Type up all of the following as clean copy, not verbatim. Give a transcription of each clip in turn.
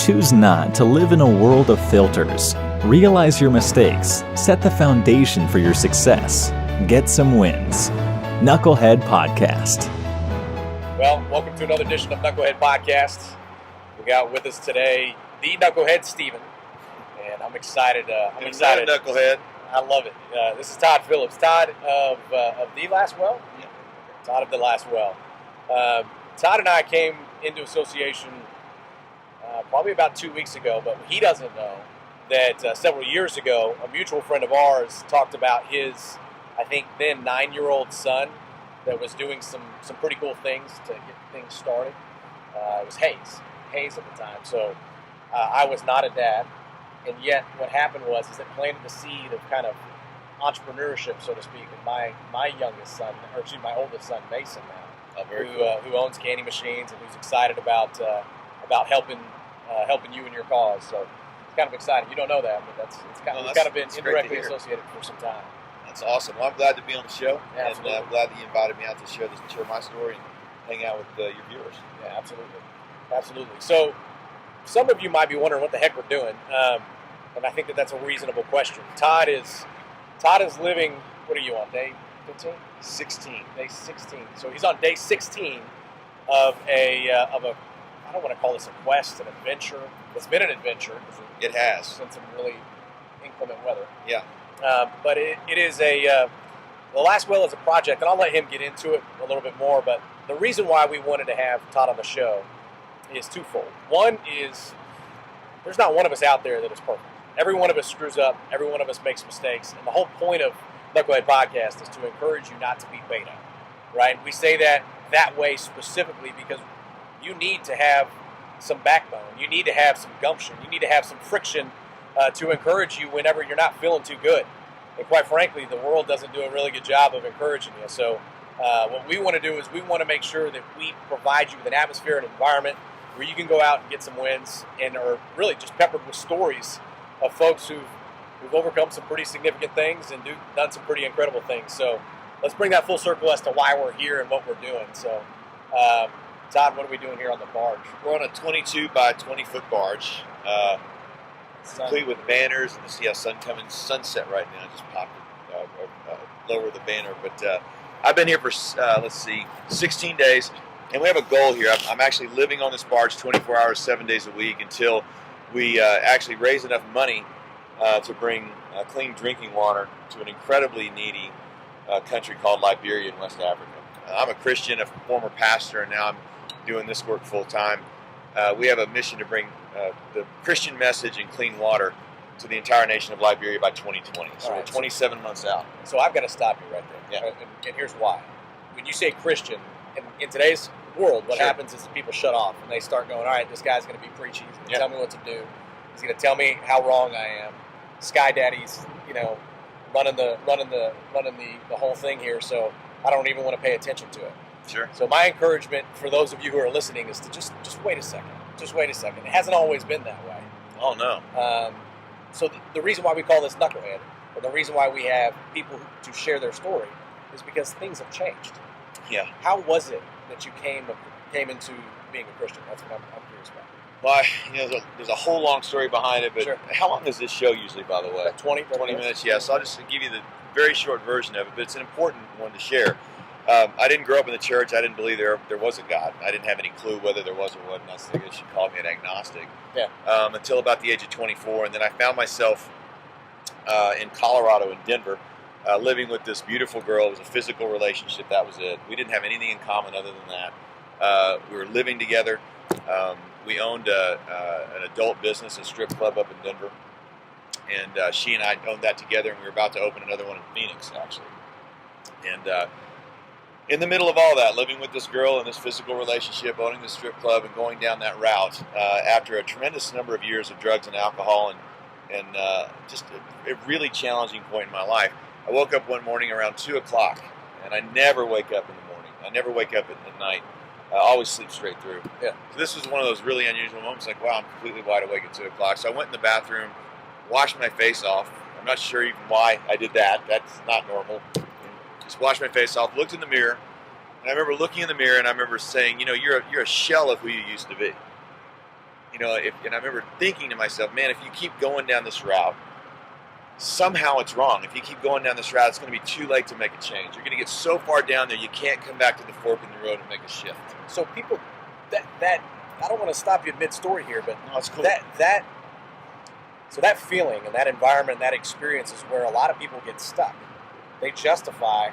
Choose not to live in a world of filters. Realize your mistakes. Set the foundation for your success. Get some wins. Knucklehead Podcast. Well, welcome to another edition of Knucklehead Podcast. We got with us today the Knucklehead Steven, and I'm excited. I'm excited. Knucklehead. I love it. This is Todd Phillips. Todd of The Last Well? Yeah. Todd of The Last Well. Todd and I came into association probably about 2 weeks ago, but he doesn't know that several years ago, a mutual friend of ours talked about his, I think then 9-year-old son that was doing some pretty cool things to get things started. It was Hayes at the time. So I was not a dad, and yet what happened was it planted the seed of kind of entrepreneurship, so to speak, in my youngest son, or excuse me, my oldest son, Mason now, who owns candy machines and who's excited about helping you in your cause. So it's kind of exciting. You don't know that, but it's kind of been indirectly associated for some time. That's awesome. Well, I'm glad to be on the show, yeah, and I'm glad that you invited me out to share my story and hang out with your viewers. Yeah, absolutely. So some of you might be wondering what the heck we're doing, and I think that's a reasonable question. Todd is living. What are you on, day 15? 16. Day 16. So he's on day 16 of a I don't want to call this a quest, an adventure. It's been an adventure. It has. It's been some really inclement weather. Yeah. But it is The Last Well is a project, and I'll let him get into it a little bit more, but the reason why we wanted to have Todd on the show is twofold. One is there's not one of us out there that is perfect. Every one of us screws up. Every one of us makes mistakes. And the whole point of Knucklehead Podcast is to encourage you not to be beta, right? We say that way specifically because you need to have some backbone. You need to have some gumption. You need to have some friction to encourage you whenever you're not feeling too good. And quite frankly, the world doesn't do a really good job of encouraging you. So what we want to do is we want to make sure that we provide you with an atmosphere and environment where you can go out and get some wins and are really just peppered with stories of folks who've overcome some pretty significant things and done some pretty incredible things. So let's bring that full circle as to why we're here and what we're doing. So Todd, what are we doing here on the barge? We're on a 22 by 20 foot barge, complete with banners, and you see how sunset right now. I just popped it, lower the banner. But I've been here for 16 days, and we have a goal here. I'm actually living on this barge 24 hours, 7 days a week until we actually raise enough money to bring clean drinking water to an incredibly needy country called Liberia in West Africa. I'm a Christian, a former pastor, and now I'm doing this work full time. We have a mission to bring the Christian message and clean water to the entire nation of Liberia by 2020. So we're 27 months out. So I've got to stop you right there. Yeah. And here's why. When you say Christian, in today's world, what happens is people shut off and they start going, all right, this guy's going to be preachy. He's going to tell me what to do. He's going to tell me how wrong I am. Sky Daddy's, running the whole thing here. So I don't even want to pay attention to it. Sure. So my encouragement for those of you who are listening is to just wait a second. Just wait a second. It hasn't always been that way. Oh, no. So the reason why we call this Knucklehead, or the reason why we have people to share their story, is because things have changed. Yeah. How was it that you came into being a Christian? That's what I'm curious about. Well, there's a whole long story behind it, but sure. How long is this show usually, by the way? About 20 minutes, yeah. So I'll just give you the very short version of it, but it's an important one to share. I didn't grow up in the church. I didn't believe there was a God. I didn't have any clue whether there was or wasn't. I guess you called me an agnostic. Yeah. Until about the age of 24, and then I found myself in Colorado, in Denver, living with this beautiful girl. It was a physical relationship. That was it. We didn't have anything in common other than that. We were living together. We owned an adult business, a strip club up in Denver, and she and I owned that together, and we were about to open another one in Phoenix, actually. And in the middle of all that, living with this girl in this physical relationship, owning the strip club, and going down that route, after a tremendous number of years of drugs and alcohol, and just a really challenging point in my life, I woke up one morning around 2 o'clock, and I never wake up in the morning. I never wake up at night. I always sleep straight through. Yeah. So this was one of those really unusual moments, like, wow, I'm completely wide awake at 2 o'clock. So I went in the bathroom, washed my face off. I'm not sure even why I did that. That's not normal. Just washed my face off, looked in the mirror, and I remember looking in the mirror, and I remember saying, you're a shell of who you used to be. and I remember thinking to myself, man, if you keep going down this route, somehow it's wrong. If you keep going down this route, it's going to be too late to make a change. You're going to get so far down there, you can't come back to the fork in the road and make a shift. So people, that I don't want to stop you mid-story here, but no, it's cool. So that feeling and that environment, that experience is where a lot of people get stuck. They justify,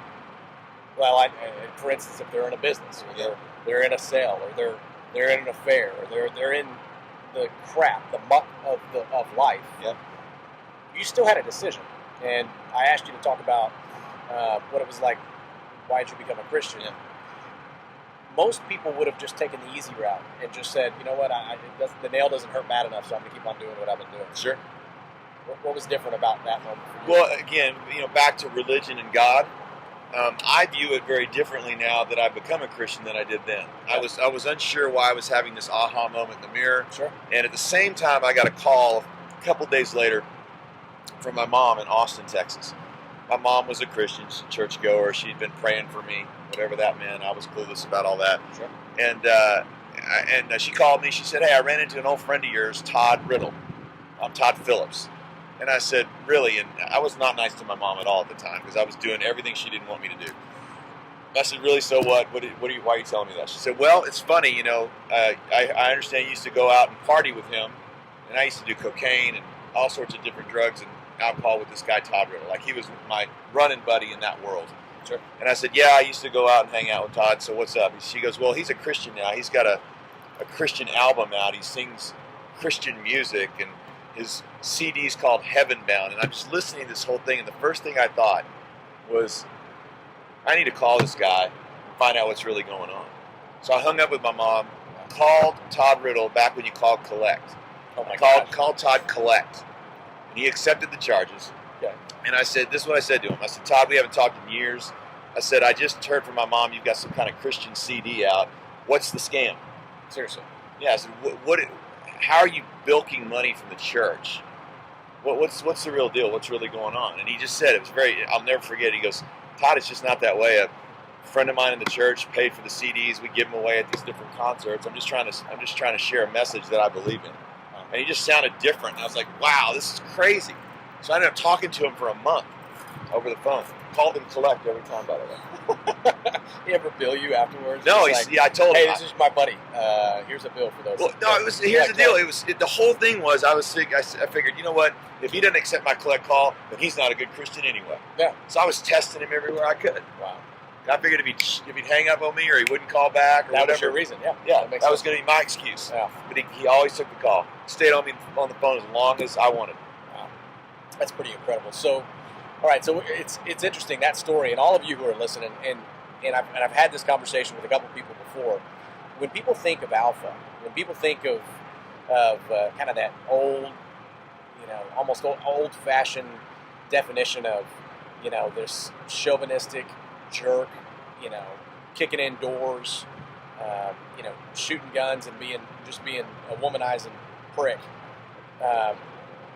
well, for instance, if they're in a business, or they're in a sale, or they're in an affair, or they're in the crap, the muck of life. Yeah. You still had a decision, and I asked you to talk about what it was like. Why did you become a Christian? Yeah. Most people would have just taken the easy route and just said, you know what, the nail doesn't hurt bad enough, so I'm going to keep on doing what I've been doing. Sure. What was different about that moment for you? Well, again, back to religion and God, I view it very differently now that I've become a Christian than I did then. Yeah. I was unsure why I was having this aha moment in the mirror. Sure. And at the same time, I got a call a couple days later from my mom in Austin, Texas. My mom was a Christian, she's a churchgoer. She'd been praying for me, whatever that meant. I was clueless about all that. Sure. And she called me. She said, "Hey, I ran into an old friend of yours, Todd Riddle. I'm Todd Phillips." And I said, "Really?" And I was not nice to my mom at all at the time because I was doing everything she didn't want me to do. I said, "Really? So what? Why are you telling me that?" She said, "Well, it's funny. I understand you used to go out and party with him, and I used to do cocaine and all sorts of different drugs and alcohol with this guy Todd Riddle. Like he was my running buddy in that world." Sure. And I said, "Yeah, I used to go out and hang out with Todd. So what's up?" She goes, "Well, he's a Christian now. He's got a Christian album out. He sings Christian music, and his CD's called Heaven Bound." And I'm just listening to this whole thing, and the first thing I thought was, I need to call this guy and find out what's really going on. So I hung up with my mom, called Todd Riddle back when you called collect. Oh my God. Called Todd collect. And he accepted the charges. Okay. And I said, this is what I said to him. I said, "Todd, we haven't talked in years." I said, "I just heard from my mom you've got some kind of Christian CD out. What's the scam?" Seriously. Yeah, I said, how are you bilking money from the church? What's the real deal? What's really going on? And he just said, I'll never forget. He goes, "Todd, it's just not that way. A friend of mine in the church paid for the CDs. We give them away at these different concerts. I'm just trying to share a message that I believe in." And he just sounded different. And I was like, wow, this is crazy. So I ended up talking to him for a month over the phone. Called him collect every time, by the way. He ever bill you afterwards? No, I told him. "Hey, this is my buddy. Here's a bill for those." Well, no, here's the deal. The whole thing was I was sick. I figured, you know what? If he doesn't accept my collect call, then he's not a good Christian anyway. Yeah. So I was testing him everywhere I could. Wow. And I figured if he'd hang up on me or he wouldn't call back or that whatever. was your reason, yeah. Yeah, that was going to be my excuse. Yeah. But he always took the call. Stayed on me on the phone as long as I wanted. Wow. That's pretty incredible. So, all right, so it's interesting, that story, and all of you who are listening, and I've had this conversation with a couple people before. When people think of alpha, when people think of kind of that old, almost old-fashioned definition of, this chauvinistic jerk, kicking in doors, shooting guns and being a womanizing prick.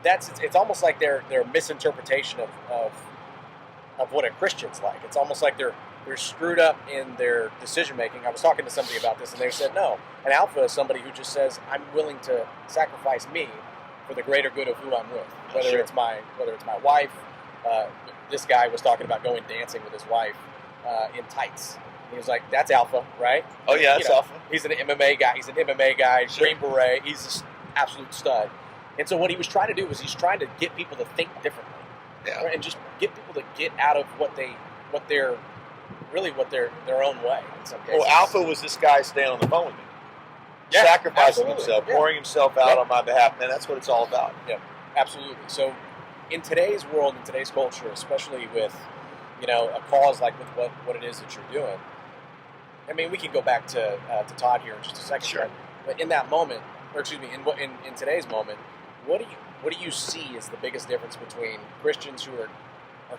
It's almost like their misinterpretation of what a Christian's like. It's almost like they're screwed up in their decision making. I was talking to somebody about this, and they said, no, an alpha is somebody who just says, "I'm willing to sacrifice me for the greater good of who I'm with." Whether Sure. it's my wife. This guy was talking about going dancing with his wife in tights. He was like, "That's alpha, right?" Oh yeah, that's alpha. He's an MMA guy. Sure. Green beret. He's an absolute stud. And so what he was trying to do was he's trying to get people to think differently, Yeah. right? And just get people to get out of their own way in some cases. Well, alpha was this guy staying on the phone with me, Yeah, sacrificing absolutely. himself, Yeah. pouring himself out on my behalf. Man, that's what it's all about. Yeah, absolutely. So in today's world, in today's culture, especially with a cause like with what it is that you're doing. I mean, we can go back to Todd here in just a second. Sure. But in that moment, or excuse me, in today's moment, what do you see as the biggest difference between Christians who are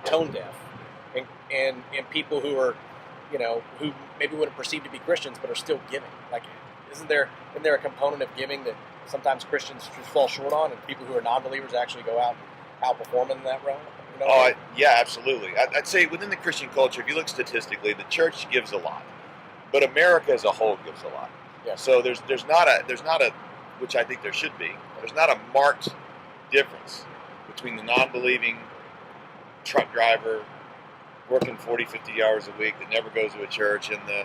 tone deaf and people who are who maybe wouldn't perceive to be Christians but are still giving? Like, isn't there a component of giving that sometimes Christians just fall short on, and people who are non-believers actually go out outperforming in that realm? Yeah, absolutely. I'd say within the Christian culture, if you look statistically, the church gives a lot, but America as a whole gives a lot. Yeah. So there's not a which I think there should be, there's not a marked difference between the non-believing truck driver working 40, 50 hours a week that never goes to a church and the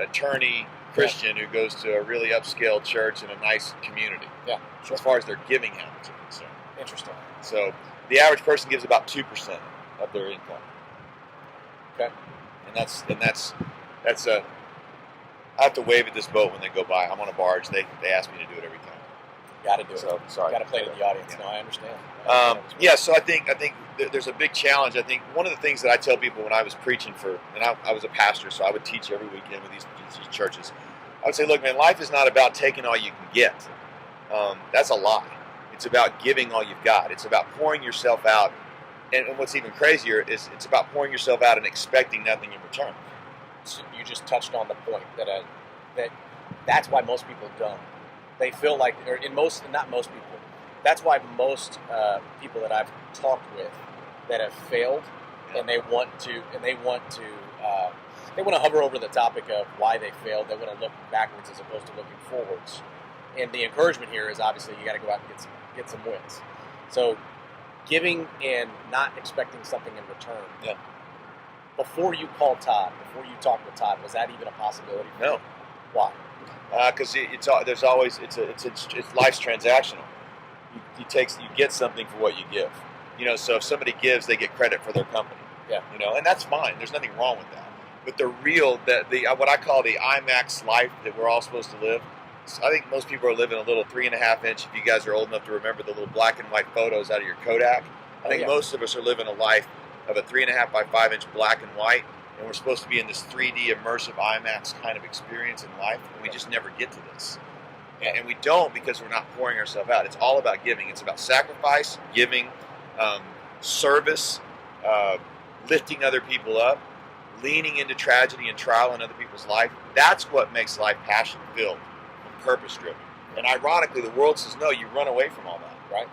attorney Christian who goes to a really upscale church in a nice community. Yeah, sure. As far as their giving habits are concerned. Interesting. So the average person gives about 2% of their income. Okay. And that's a. I have to wave at this boat when they go by. I'm on a barge. They ask me to do it every time. Got to do it. So sorry. Got to play to the audience. Yeah. No, I understand. Yeah. So I think there's a big challenge. I think one of the things that I tell people when I was preaching and I was a pastor, so I would teach every weekend with these churches. I would say, look, man, life is not about taking all you can get. That's a lie. It's about giving all you've got. It's about pouring yourself out. And what's even crazier is it's about pouring yourself out and expecting nothing in return. So you just touched on the point that's why most people don't. They feel like, not most people. That's why most people that I've talked with that have failed, and they want to hover over the topic of why they failed. They want to look backwards as opposed to looking forwards. And the encouragement here is obviously you got to go out and get some wins. So giving and not expecting something in return. Yeah. Before you called Todd, before you talked with Todd, was that even a possibility? No. Why? Because it's life's transactional. You get something for what you give. So if somebody gives, they get credit for their company. Yeah. And that's fine. There's nothing wrong with that. But the what I call the IMAX life that we're all supposed to live. I think most people are living a little 3.5 inch. If you guys are old enough to remember the little black and white photos out of your Kodak, I think most of us are living a life of a 3.5 by 5 inch black and white, and we're supposed to be in this 3D immersive IMAX kind of experience in life, and we just never get to this. And we don't because we're not pouring ourselves out. It's all about giving. It's about sacrifice, giving, service, lifting other people up, leaning into tragedy and trial in other people's life. That's what makes life passion-filled and purpose-driven. And ironically, the world says, no, you run away from all that, right?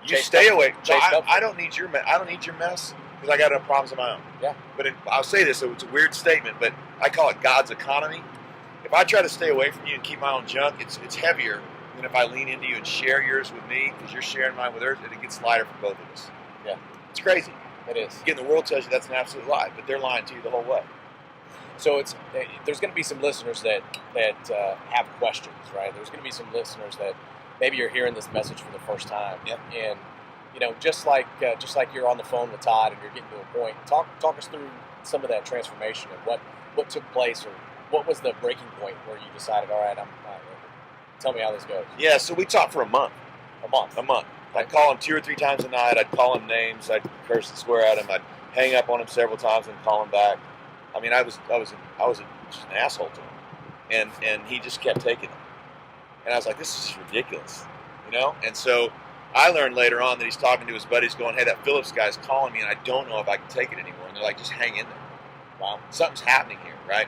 You stay away. I don't need your mess because I got enough problems of my own. Yeah. But I'll say this, so it's a weird statement, but I call it God's economy. If I try to stay away from you and keep my own junk, it's heavier than if I lean into you and share yours with me because you're sharing mine with her, and it gets lighter for both of us. Yeah. It's crazy. It is. Again, the world tells you that's an absolute lie, but they're lying to you the whole way. So there's going to be some listeners that have questions, right? There's going to be some listeners that maybe you're hearing this message for the first time, and just like you're on the phone with Todd and you're getting to a point. Talk us through some of that transformation and what took place, or what was the breaking point where you decided, all right, tell me how this goes. Yeah, so we talked for a month. I'd call him 2 or 3 times a night. I'd call him names. I'd curse and swear at him. I'd hang up on him several times and call him back. I mean, I was just an asshole to him, and he just kept taking it. And I was like, this is ridiculous, And so I learned later on that he's talking to his buddies, going, "Hey, that Phillips guy's calling me, and I don't know if I can take it anymore." And they're like, "Just hang in there. Wow, something's happening here, right?"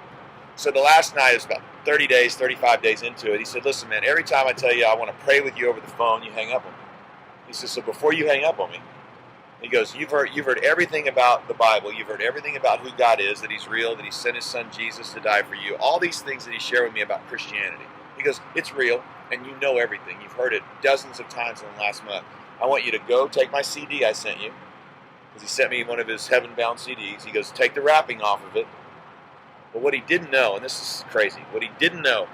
So the last night, it was about 30 days, 35 days into it. He said, "Listen, man, every time I tell you I want to pray with you over the phone, you hang up on me." He says, "So before you hang up on me," he goes, you've heard everything about the Bible. You've heard everything about who God is, that He's real, that He sent His Son Jesus to die for you. All these things that He shared with me about Christianity. He goes, it's real, and you know everything. You've heard it dozens of times in the last month. I want you to go take my CD I sent you, because he sent me one of his heaven-bound CDs. He goes, take the wrapping off of it. But what he didn't know, and this is crazy, what he didn't know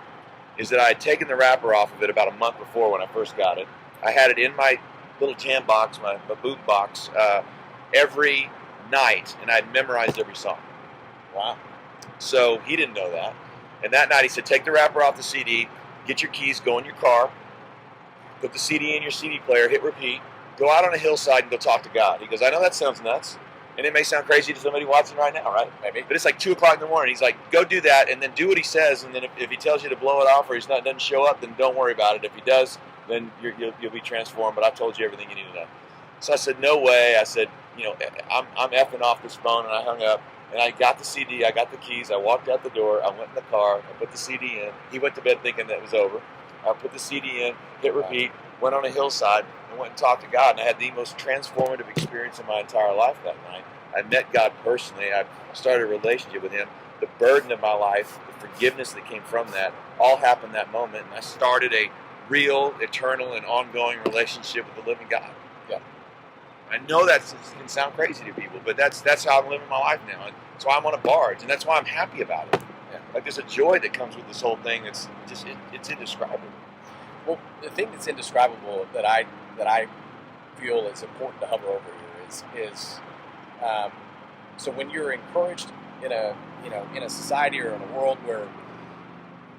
is that I had taken the wrapper off of it about a month before when I first got it. I had it in my little tan box, my boot box, every night, and I'd memorized every song. Wow. So he didn't know that. And that night he said, take the wrapper off the CD, get your keys, go in your car, put the CD in your CD player, hit repeat, go out on a hillside and go talk to God. He goes, I know that sounds nuts, and it may sound crazy to somebody watching right now, right? Maybe. But it's like 2 o'clock in the morning. He's like, go do that, and then do what he says, and then if he tells you to blow it off or doesn't show up, then don't worry about it. If he does, then you'll be transformed, but I've told you everything you need to know. So I said, no way. I said, I'm effing off this phone, and I hung up. And I got the CD, I got the keys, I walked out the door, I went in the car, I put the CD in. He went to bed thinking that it was over. I put the CD in, hit repeat, went on a hillside, and went and talked to God. And I had the most transformative experience in my entire life that night. I met God personally. I started a relationship with Him. The burden of my life, the forgiveness that came from that, all happened that moment. And I started a real, eternal, and ongoing relationship with the living God. Yeah. I know that can sound crazy to people, but that's how I'm living my life now. And that's why I'm on a barge, and that's why I'm happy about it. Yeah. Like there's a joy that comes with this whole thing. It's just it's indescribable. Well, the thing that's indescribable that I feel is important to hover over here is so when you're encouraged in a society or in a world where,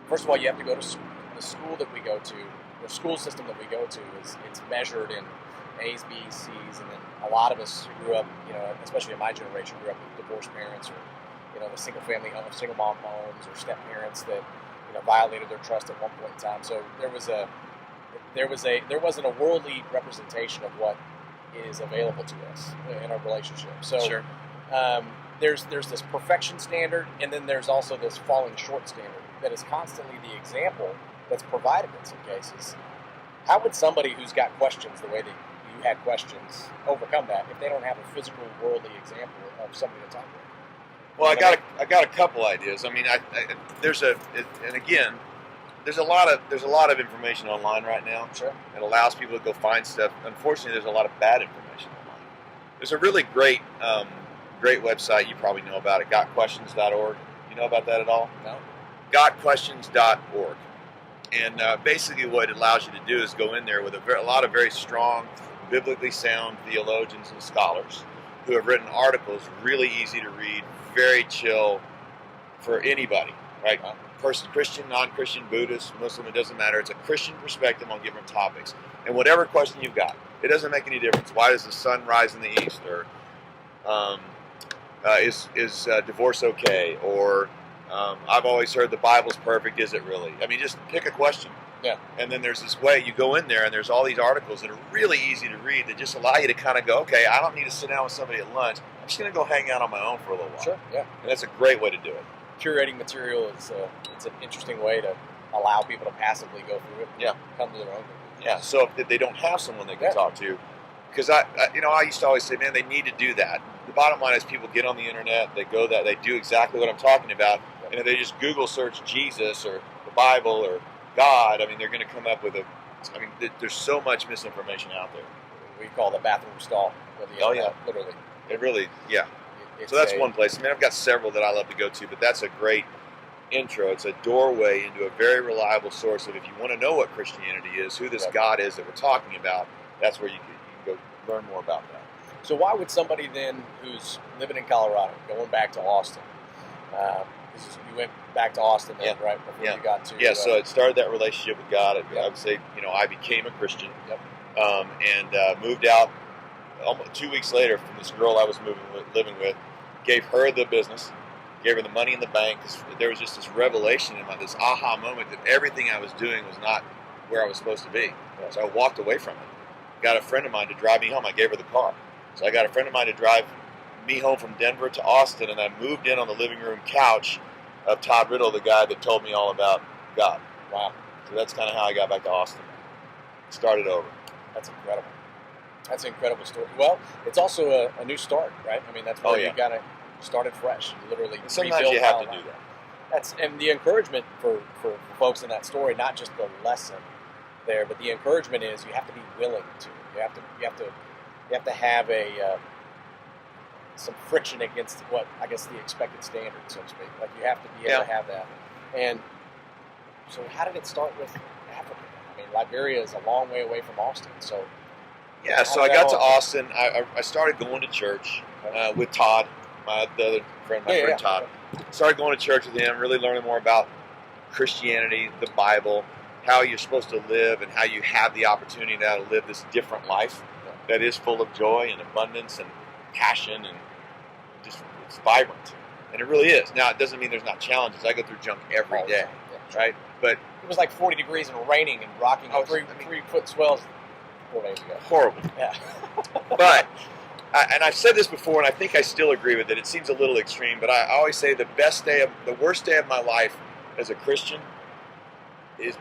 first of all, you have to go to the school that we go to, the school system that we go to it's measured in A's, B's, C's, and then a lot of us who grew up, especially in my generation, grew up with divorced parents or the single mom homes or step parents that violated their trust at one point in time. So there wasn't a worldly representation of what is available to us in our relationship. So sure. There's this perfection standard, and then there's also this falling short standard that is constantly the example that's provided in some cases. How would somebody who's got questions the way that you had questions overcome that if they don't have a physical, worldly example of somebody to talk with? Well, I got a couple ideas. I mean, there's a lot of information online right now. Sure. It allows people to go find stuff. Unfortunately, there's a lot of bad information online. There's a really great website you probably know about it, gotquestions.org. You know about that at all? No. Gotquestions.org. And basically what it allows you to do is go in there with a lot of very strong, biblically sound theologians and scholars who have written articles really easy to read, very chill for anybody, right? Person, Christian, non-Christian, Buddhist, Muslim, it doesn't matter. It's a Christian perspective on different topics. And whatever question you've got, it doesn't make any difference. Why does the sun rise in the east? Or is divorce okay? Or I've always heard the Bible's perfect. Is it really? I mean, just pick a question. Yeah. And then there's this way you go in there, and there's all these articles that are really easy to read that just allow you to kind of go, okay, I don't need to sit down with somebody at lunch. I'm just going to go hang out on my own for a little while. Sure. Yeah. And that's a great way to do it. Curating material is it's an interesting way to allow people to passively go through it. Yeah. Come to their own. Yeah. So if they don't have someone they can talk to, because I used to always say, man, they need to do that. The bottom line is people get on the internet, they do exactly what I'm talking about, and if they just Google search Jesus or the Bible or God, I mean, they're going to come up with there's so much misinformation out there. We call the bathroom stall. Literally. It really, yeah. So that's one place. I mean, I've got several that I love to go to, but that's a great intro. It's a doorway into a very reliable source of, if you want to know what Christianity is, who this God is that we're talking about, that's where you can go learn more about that. So why would somebody then who's living in Colorado, going back to Austin, because you went back to Austin then, right, before you got to... Yeah, so it started that relationship with God. I would say, I became a Christian, and moved out almost 2 weeks later from this girl I was living with, gave her the business, gave her the money in the bank. There was just this revelation in this aha moment that everything I was doing was not where I was supposed to be. So I walked away from it. Got a friend of mine to drive me home. I gave her the car. So I got a friend of mine to drive me home from Denver to Austin, and I moved in on the living room couch of Todd Riddle, the guy that told me all about God. Wow. So that's kind of how I got back to Austin. Started over. That's incredible. That's an incredible story. Well, it's also a new start, right? I mean, that's where you got to start it fresh. You literally sometimes you have to do that. And the encouragement for folks in that story, not just the lesson there, but the encouragement is you have to be willing to. You have to have some friction against what I guess the expected standard, so to speak. Like you have to be able to have that. And so, how did it start with Africa? I mean, Liberia is a long way away from Austin, so. Yeah, so I got to Austin. I started going to church with Todd, my other friend, friend Todd. Started going to church with him, really learning more about Christianity, the Bible, how you're supposed to live, and how you have the opportunity now to live this different life that is full of joy and abundance and passion, and just it's vibrant. And it really is. Now, it doesn't mean there's not challenges. I go through junk every day, right? But it was like 40 degrees and raining and rocking 3-foot swells 4 days ago. Horrible. Yeah. But, and I've said this before, and I think I still agree with it. It seems a little extreme, but I always say the worst day of my life as a Christian has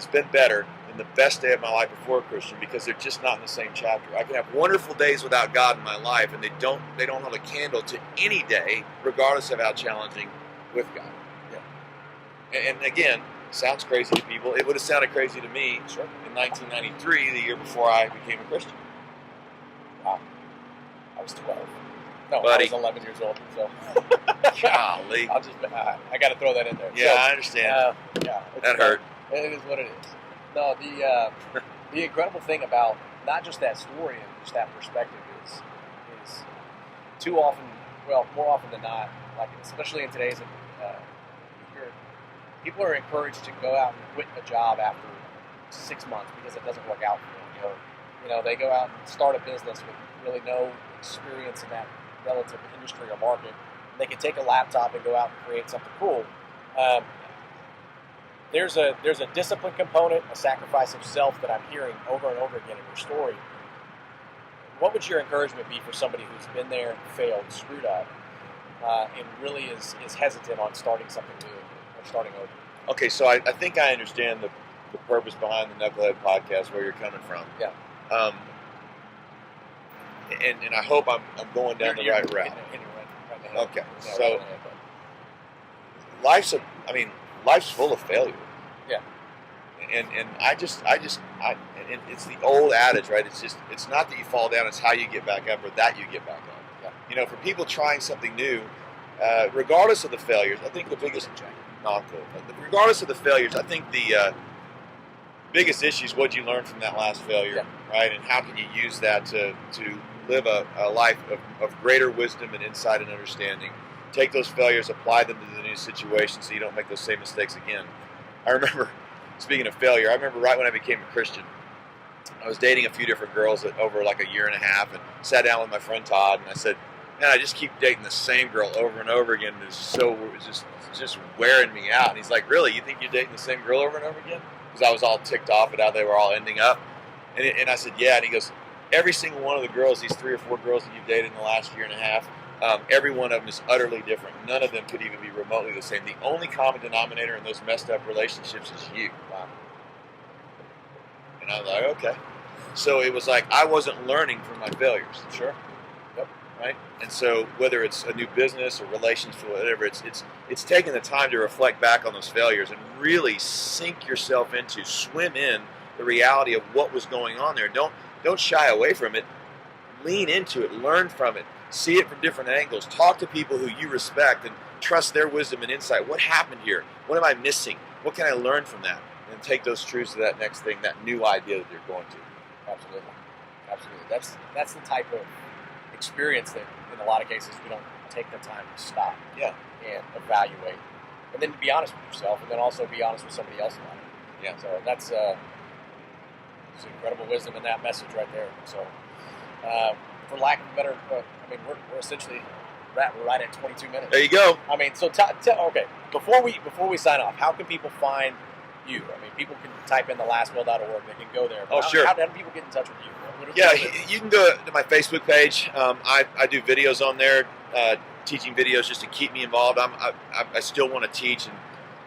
been better than the best day of my life before a Christian, because they're just not in the same chapter. I can have wonderful days without God in my life, and they don't hold a candle to any day, regardless of how challenging, with God. Yeah. And again, sounds crazy to people. It would have sounded crazy to me in 1993, the year before I became a Christian. Wow. I was 12. No, Buddy. I was 11 years old. So. Golly. I got to throw that in there. Yeah, so, I understand. That hurt. It is what it is. No, the incredible thing about not just that story and just that perspective is more often than not, like especially in today's people are encouraged to go out and quit a job after 6 months because it doesn't work out for them. You know, they go out and start a business with really no experience in that relative industry or market. They can take a laptop and go out and create something cool. There's a discipline component, a sacrifice of self that I'm hearing over and over again in your story. What would your encouragement be for somebody who's been there, failed, screwed up, and really is hesitant on starting something new or starting over? Okay, so I think I understand the purpose behind the Knucklehead Podcast, where you're coming from. Yeah. And I hope I'm going down the right route. Okay, so life's full of failure. Yeah. And and it's the old adage, right? It's not that you fall down, it's how you get back up or that you get back up. Yeah. You know, for people trying something new, regardless of the failures, I think the biggest regardless of the failures, I think the biggest issue is what you learn from that last failure, right? And how can you use that to live a life of greater wisdom and insight and understanding. Take those failures, apply them to the new situation so you don't make those same mistakes again. I remember, speaking of failure, I remember right when I became a Christian, I was dating a few different girls over like a year and a half, and sat down with my friend Todd, and I said, man, I just keep dating the same girl over and over again, and it's just wearing me out. And he's like, really? You think you're dating the same girl over and over again? Because I was all ticked off at how they were all ending up. And I said, yeah. And he goes, every single one of the girls, these 3 or 4 girls that you've dated in the last year and a half, every one of them is utterly different. None of them could even be remotely the same. The only common denominator in those messed up relationships is you. Wow. And I was like, okay. So it was like I wasn't learning from my failures. Sure. Yep. Right? And so whether it's a new business or relationship or whatever, it's taking the time to reflect back on those failures and really sink yourself into, swim in the reality of what was going on there. Don't shy away from it. Lean into it. Learn from it. See it from different angles. Talk to people who you respect and trust their wisdom and insight. What happened here? What am I missing? What can I learn from that? And take those truths to that next thing, that new idea that you're going to. Absolutely. That's the type of experience that in a lot of cases we don't take the time to stop and evaluate. And then be honest with yourself, and then also be honest with somebody else about it. Yeah. So that's some incredible wisdom in that message right there. So for lack of a better, we're essentially right at 22 minutes. There you go. I mean, so okay. Before we sign off, how can people find you? I mean, people can type in thelastwill.org. They can go there. Sure. How do people get in touch with you? You can go to my Facebook page. I do videos on there, teaching videos just to keep me involved. I still want to teach and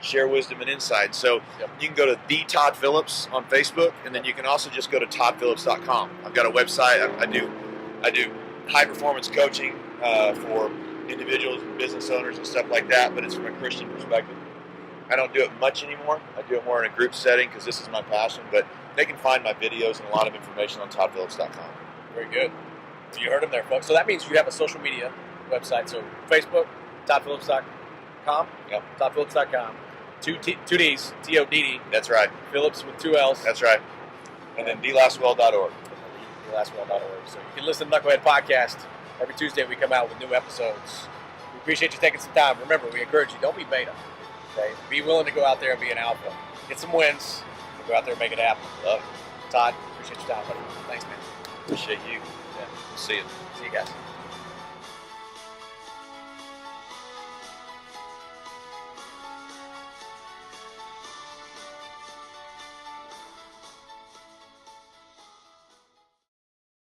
share wisdom and insight. So you can go to the Todd Phillips on Facebook, and then you can also just go to toddphillips.com. I've got a website. I do high performance coaching for individuals and business owners and stuff like that, but it's from a Christian perspective. I don't do it much anymore. I do it more in a group setting because this is my passion, but they can find my videos and a lot of information on toddphillips.com. Very good. You heard him there, folks. So that means you have a social media website. So Facebook, toddphillips.com. Yep. Toddphillips.com. Two D's, T-O-D-D. That's right. Phillips with 2 L's. That's right. And then thelastwill.org. thelastwill.org. So you can listen to Knucklehead Podcast. Every Tuesday we come out with new episodes. We appreciate you taking some time. Remember, we encourage you, don't be beta. Okay? Be willing to go out there and be an alpha. Get some wins. And go out there and make it happen. Love it. Todd, appreciate your time, buddy. Thanks, man. Appreciate you. Yeah. See you. See you guys.